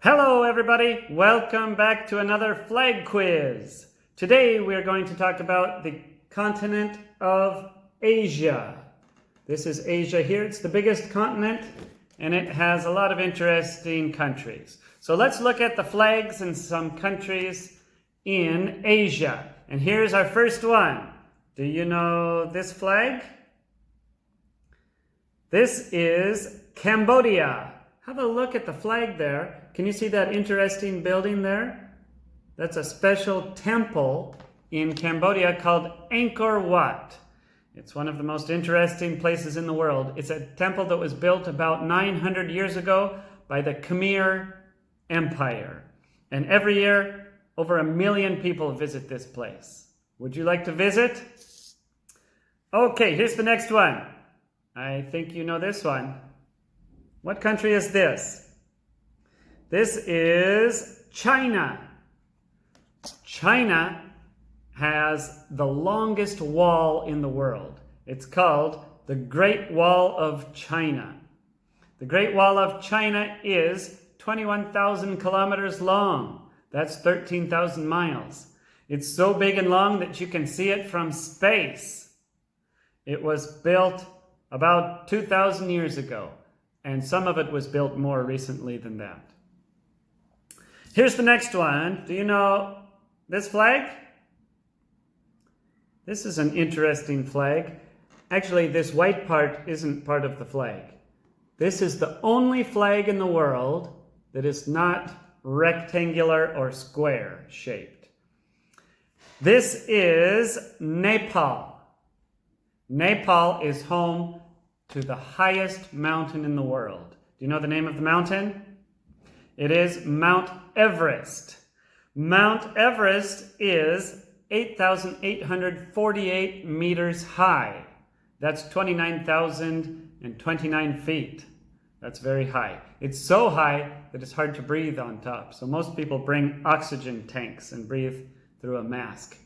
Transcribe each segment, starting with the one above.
Hello everybody, welcome back to another flag quiz. Today we are going to talk about the continent of Asia. This is Asia here, it's the biggest continent and it has a lot of interesting countries. So let's look at the flags in some countries in Asia. And here's our first one. Do you know this flag? This is Cambodia. Have a look at the flag there. Can you see that interesting building there? That's a special temple in Cambodia called Angkor Wat. It's one of the most interesting places in the world. It's a temple that was built about 900 years ago by the Khmer Empire. And every year, over 1 million people visit this place. Would you like to visit? Okay, here's the next one. I think you know this one. What country is this? This is China. China has the longest wall in the world. It's called the Great Wall of China. The Great Wall of China is 21,000 kilometers long. That's 13,000 miles. It's so big and long that you can see it from space. It was built about 2,000 years ago. And some of it was built more recently than that. Here's the next one. Do you know this flag? This is an interesting flag. Actually, this white part isn't part of the flag. This is the only flag in the world that is not rectangular or square shaped. This is Nepal. Nepal is home to the highest mountain in the world. Do you know the name of the mountain? It is Mount Everest. Mount Everest is 8,848 meters high. That's 29,029 feet. That's very high. It's so high that it's hard to breathe on top. So most people bring oxygen tanks and breathe through a mask.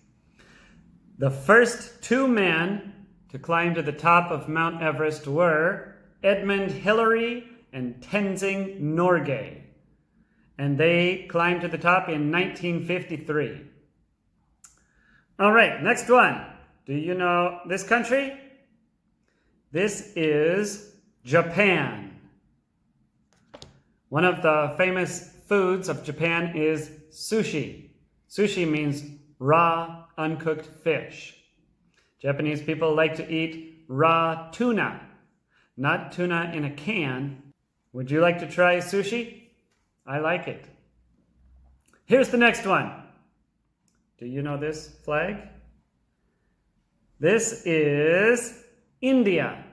The first two men to climb to the top of Mount Everest were Edmund Hillary and Tenzing Norgay. And they climbed to the top in 1953. All right, next one. Do you know this country? This is Japan. One of the famous foods of Japan is sushi. Sushi means raw, uncooked fish. Japanese people like to eat raw tuna, not tuna in a can. Would you like to try sushi? I like it. Here's the next one. Do you know this flag? This is India.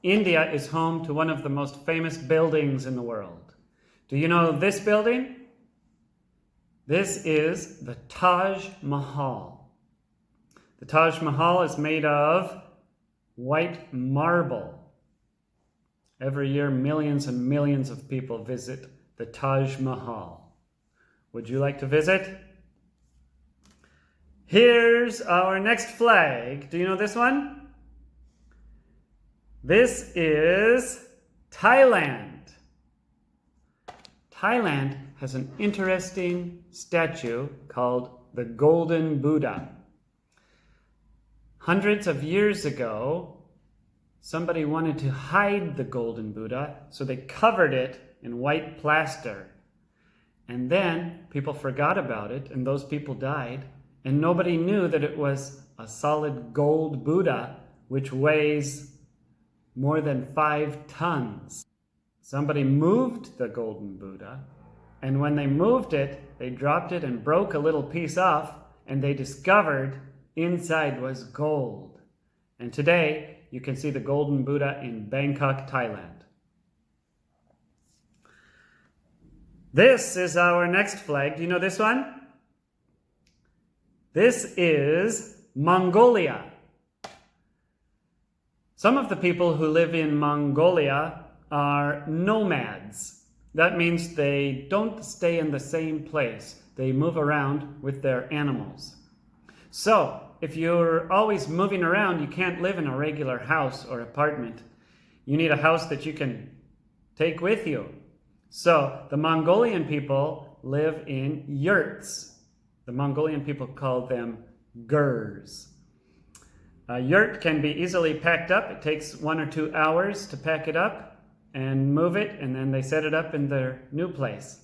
India is home to one of the most famous buildings in the world. Do you know this building? This is the Taj Mahal. The Taj Mahal is made of white marble. Every year, millions and millions of people visit the Taj Mahal. Would you like to visit? Here's our next flag. Do you know this one? This is Thailand. Thailand has an interesting statue called the Golden Buddha. Hundreds of years ago, somebody wanted to hide the Golden Buddha, so they covered it in white plaster. And then people forgot about it, and those people died, and nobody knew that it was a solid gold Buddha, which weighs more than 5 tons. Somebody moved the Golden Buddha, and when they moved it, they dropped it and broke a little piece off, and they discovered inside was gold. And today, you can see the Golden Buddha in Bangkok, Thailand. This is our next flag. Do you know this one? This is Mongolia. Some of the people who live in Mongolia are nomads. That means they don't stay in the same place. They move around with their animals. So, if you're always moving around, you can't live in a regular house or apartment. You need a house that you can take with you. So the Mongolian people live in yurts. The Mongolian people call them gurs. A yurt can be easily packed up. It takes 1 or 2 hours to pack it up and move it, and then they set it up in their new place.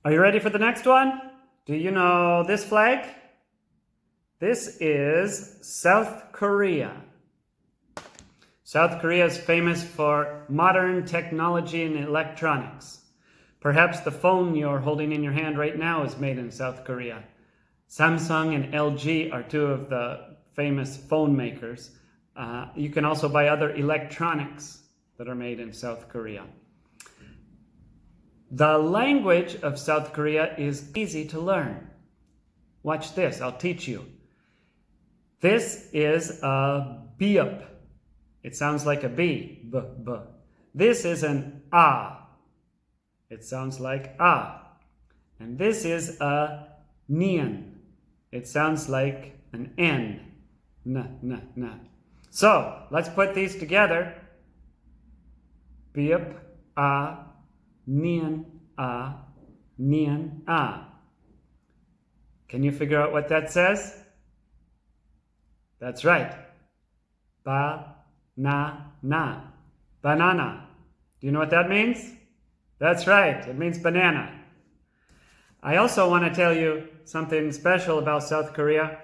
Are you ready for the next one? Do you know this flag? This is South Korea. South Korea is famous for modern technology and electronics. Perhaps the phone you're holding in your hand right now is made in South Korea. Samsung and LG are two of the famous phone makers. You can also buy other electronics that are made in South Korea. The language of South Korea is easy to learn. Watch this, I'll teach you. This is a biup. It sounds like a B, b, b. This is an A. It sounds like A. And this is a nian. It sounds like an N. N, n, n. So, let's put these together. Biup, A, nian, A, nian, A. Can you figure out what that says? That's right. Ba-na-na. Banana. Do you know what that means? That's right. It means banana. I also want to tell you something special about South Korea.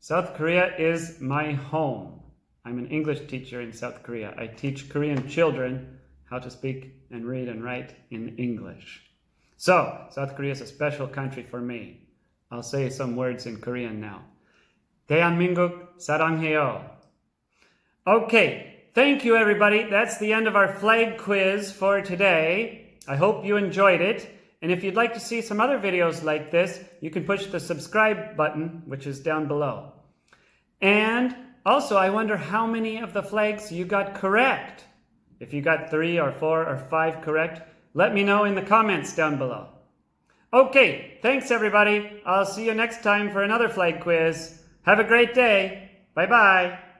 South Korea is my home. I'm an English teacher in South Korea. I teach Korean children how to speak and read and write in English. So, South Korea is a special country for me. I'll say some words in Korean now. 대한민국 사랑해요. Okay, thank you everybody. That's the end of our flag quiz for today. I hope you enjoyed it. And if you'd like to see some other videos like this, you can push the subscribe button, which is down below. And also, I wonder how many of the flags you got correct. If you got 3 or 4 or 5 correct, let me know in the comments down below. Okay, thanks everybody. I'll see you next time for another flag quiz. Have a great day. Bye-bye.